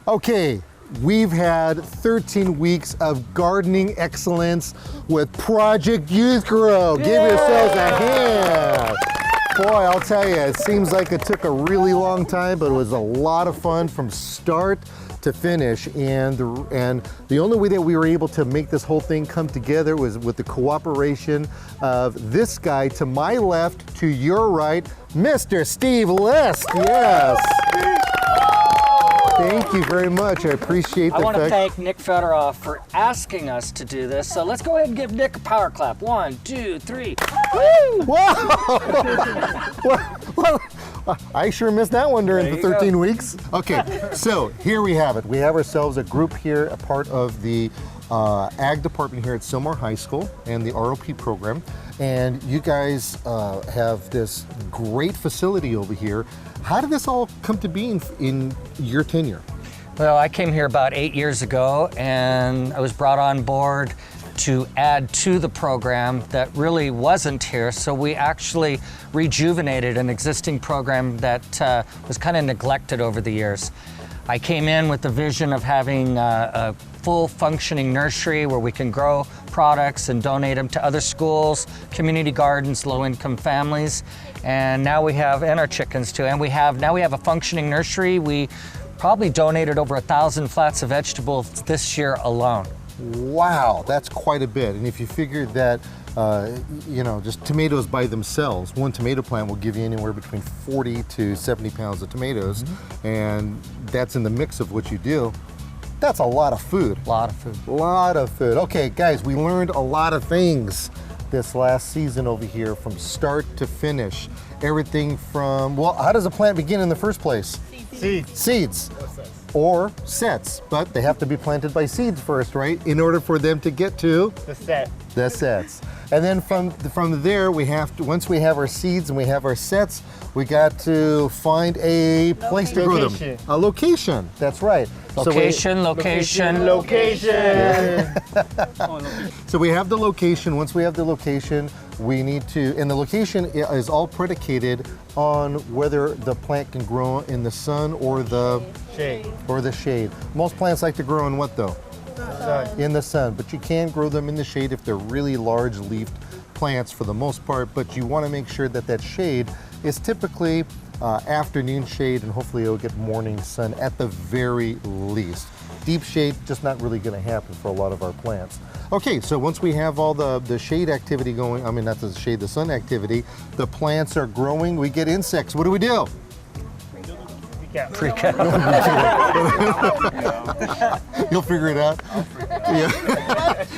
Okay, we've had 13 weeks of gardening excellence with Project Youth Grow. Give yourselves a hand. Boy, I'll tell you, it seems like it took a really long time, but it was a lot of fun from start to finish. And the only way that we were able to make this whole thing come together was with the cooperation of this guy to my left, to your right, Mr. Steve List. Yes. Thank you very much. I appreciate the fact. I want to thank Nick Federoff for asking us to do this. So let's go ahead and give Nick a power clap. 1, 2, 3. Woo! Whoa! Well, I sure missed that one during the 13 weeks. Okay, so here we have it. We have ourselves a group here, a part of the ag department here at Sylmar High School and the ROP program. And you guys have this great facility over here. How did this all come to be in your tenure? Well, I came here about 8 years ago, and I was brought on board to add to the program that really wasn't here. So we actually rejuvenated an existing program that was kind of neglected over the years. I came in with the vision of having a full functioning nursery where we can grow products and donate them to other schools, community gardens, low-income families. And now we have, and our chickens too, and now we have a functioning nursery. We probably donated over 1,000 flats of vegetables this year alone. Wow, that's quite a bit. And if you figure that, just tomatoes by themselves, one tomato plant will give you anywhere between 40 to 70 pounds of tomatoes, and that's in the mix of what you do. That's a lot of food. A lot of food. A lot of food. Okay, guys, we learned a lot of things this last season over here from start to finish. Everything from, well, how does a plant begin in the first place? Seeds. Or sets, but they have to be planted by seeds first, right? In order for them to get to the sets. And then from there, we have to, once we have our seeds and we have our sets, we got to find a place to grow them. A location, that's right. Location. Yeah. So we have the location. Once we have the location, we need to, and the location is all predicated on whether the plant can grow in the sun or the shade. Most plants like to grow in what though? In the sun, but you can grow them in the shade if they're really large leafed plants for the most part, but you want to make sure that that shade is typically afternoon shade, and hopefully it'll get morning sun at the very least. Deep shade, just not really going to happen for a lot of our plants. Okay, so once we have all the shade activity going, I mean not the shade, the sun activity, the plants are growing, we get insects. What do? Freak out. You'll figure it out. Yeah.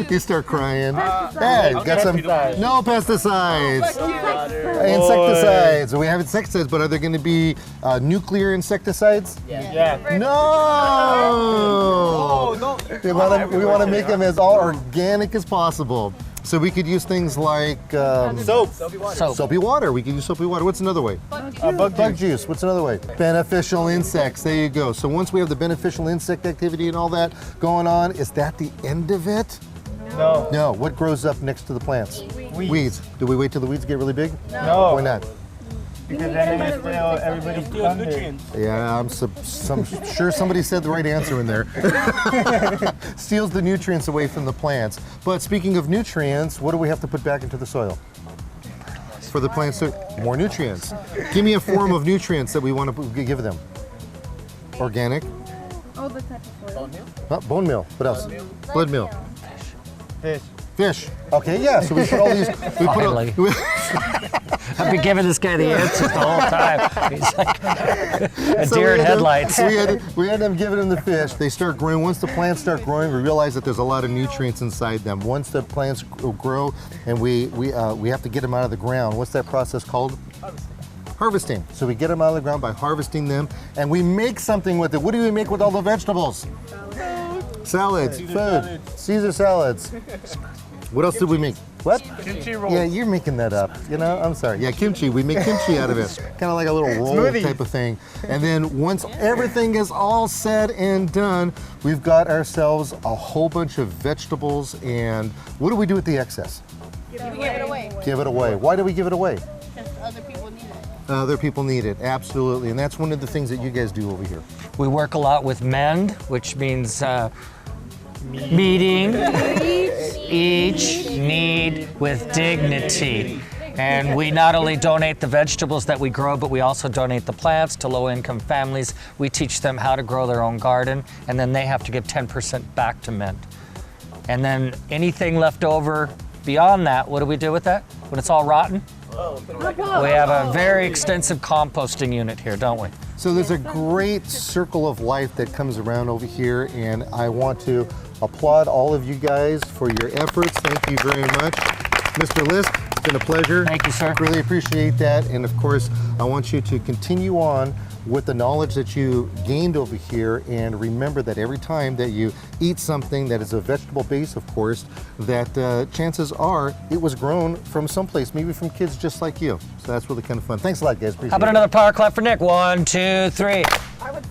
You start crying. Hey, got some no pesticides. Insecticides. We have insecticides, but are there going to be nuclear insecticides? Yeah. No. We want to make them as all organic as possible. So we could use things like soapy water. We could use soapy water. What's another way? Bug juice. What's another way? Beneficial insects. There you go. So once we have the beneficial insect activity and all that going on, is that the end of it? No. No. What grows up next to the plants? Weeds. Do we wait till the weeds get really big? No. Why not? Because then they steal everybody's thunder. Yeah, I'm sure somebody said the right answer in there. Steals the nutrients away from the plants. But speaking of nutrients, what do we have to put back into the soil? For the plants, more nutrients. Give me a form of nutrients that we want to give them. Organic. Oh, the type of oil. Bone meal. What else? Blood meal. Fish. Okay, yeah. So we put all these. I've been giving this guy the answers the whole time. He's like a deer in headlights. We end up giving them the fish. They start growing. Once the plants start growing, we realize that there's a lot of nutrients inside them. Once the plants grow, and we have to get them out of the ground. What's that process called? Harvesting. So we get them out of the ground by harvesting them, and we make something with it. What do we make with all the vegetables? Salads. Food. Caesar salads. What else did we make? What? Kimchi roll. Yeah, you're making that up. You know, I'm sorry. Yeah, kimchi. We make kimchi out of it. Kind of like a little roll Smoothie type of thing. And then once everything is all said and done, we've got ourselves a whole bunch of vegetables. And what do we do with the excess? Give it away. Give it away. Why do we give it away? Because other people need it. Other people need it, absolutely. And that's one of the things that you guys do over here. We work a lot with MEND, which means meeting each need with dignity. And we not only donate the vegetables that we grow, but we also donate the plants to low-income families. We teach them how to grow their own garden, and then they have to give 10% back to MEND. And then anything left over beyond that, what do we do with that? When it's all rotten? We have a very extensive composting unit here, don't we? So there's a great circle of life that comes around over here, and I want to applaud all of you guys for your efforts. Thank you very much. Mr. Lisk, it's been a pleasure. Thank you, sir. Really appreciate that. And of course, I want you to continue on with the knowledge that you gained over here, and remember that every time that you eat something that is a vegetable base, of course, that chances are it was grown from someplace, maybe from kids just like you. So that's really kind of fun. Thanks a lot, guys. Appreciate it. How about another power clap for Nick? 1, 2, 3. I would